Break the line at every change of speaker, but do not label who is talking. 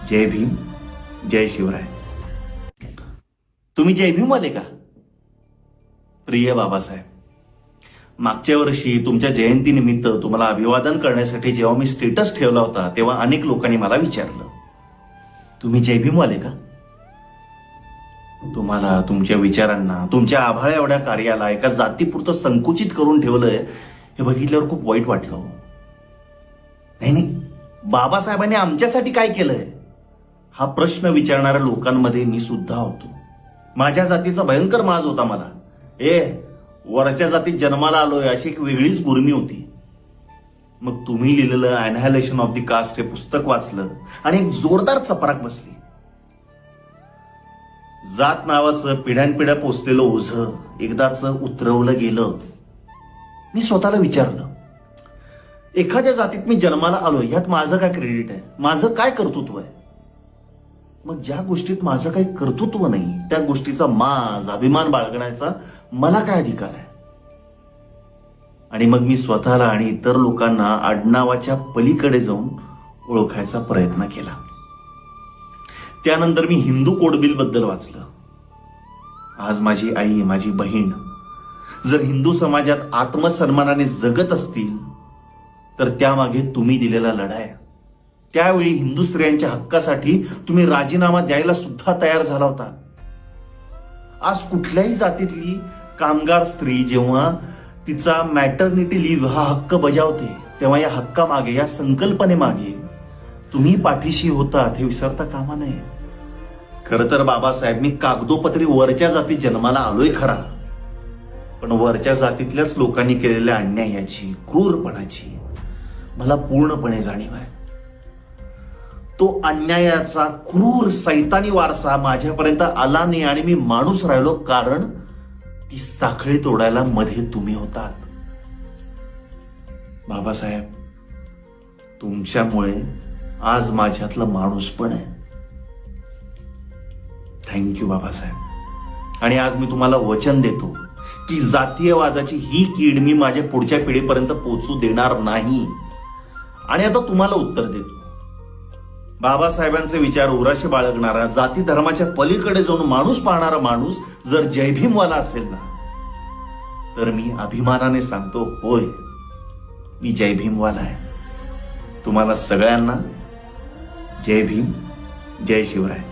जय भीम, जय शिवराय. तुम्ही जय भीमवाले का? प्रिय बाबासाहेब, मागच्या वर्षी तुमच्या जयंतीनिमित्त तुम्हाला अभिवादन करण्यासाठी जेव्हा मी स्टेटस ठेवला होता तेव्हा अनेक लोकांनी मला विचारलं, तुम्ही जय भीमवाले का? तुम्हाला, तुमच्या विचारांना, तुमच्या आभाळ्या एवढ्या कार्याला एका जातीपुरतं संकुचित करून ठेवलंय हे बघितल्यावर खूप वाईट वाटलं. नाही, बाबासाहेबांनी आमच्यासाठी काय केलंय हा प्रश्न विचारणाऱ्या लोकांमध्ये मी सुद्धा होतो. माझ्या जातीचा भयंकर माज होता मला. वरच्या जातीत जन्माला आलोय अशी एक वेगळीच गुरमी होती. मग तुम्ही लिहिलेलं अॅनहायलेशन ऑफ द कास्ट हे पुस्तक वाचलं आणि एक जोरदार चपराक बसली. जात नावाचं पिढ्यानपिढ्या पोचलेलं ओझं एकदाच उतरवलं गेलं. मी स्वतःला विचारलं, एखाद्या जातीत मी जन्माला आलोय यात माझं काय क्रेडिट आहे, माझं काय कर्तृत्व आहे? मग ज्या गोष्टीत माझं काही कर्तृत्व नाही त्या गोष्टीचा माज, अभिमान बाळगण्याचा मला काय अधिकार आहे? आणि मग मी स्वतःला आणि इतर लोकांना आडनावाच्या पलीकडे जाऊन ओळखायचा प्रयत्न केला. त्यानंतर मी हिंदू कोड बिल बद्दल वाचलं. आज माझी आई, माझी बहीण जर हिंदू समाजात आत्मसन्मानाने जगत असतील तर त्यामागे तुम्ही दिलेला लढा आहे. त्यावेळी हिंदू स्त्रियांच्या हक्कासाठी तुम्ही राजीनामा द्यायला सुद्धा तयार झाला होता. आज कुठल्याही जातीतली कामगार स्त्री जेव्हा तिचा मॅटर्निटी लिव्ह हा हक्क बजावते तेव्हा या हक्कामागे, या संकल्पनेमागे तुम्ही पाठीशी होतात हे विसरता कामा नये. खरं तर बाबासाहेब, मी कागदोपत्री वरच्या जातीत जन्माला आलोय खरा, पण वरच्या जातीतल्याच लोकांनी केलेल्या अन्यायाची, क्रूरपणाची मला पूर्णपणे जाणीव आहे. तो अन्यायाचा क्रूर सैतानी वारसा माझ्यापर्यंत आला नाही आणि मी माणूस राहिलो कारण ती साखळी तोडायला मध्ये तुम्ही होतात. बाबासाहेब, तुमच्यामुळे आज माझ्यातलं माणूस पण आहे. थँक्यू बाबासाहेब. आणि आज मी तुम्हाला वचन देतो की जातीयवादाची ही कीड मी माझ्या पुढच्या पिढीपर्यंत पोहोचू देणार नाही. आणि आता तुम्हाला उत्तर देतो, बाबासाहेबांचे विचार उराशी बाळगणारा, जाती धर्माच्या पलीकडे जाऊन माणूस पाहणारा माणूस जर जय भीमवाला असेल ना, तर मी अभिमानाने सांगतो, होय, मी जय भीमवाला आहे. तुम्हाला सगळ्यांना जय भीम, जय शिवराय.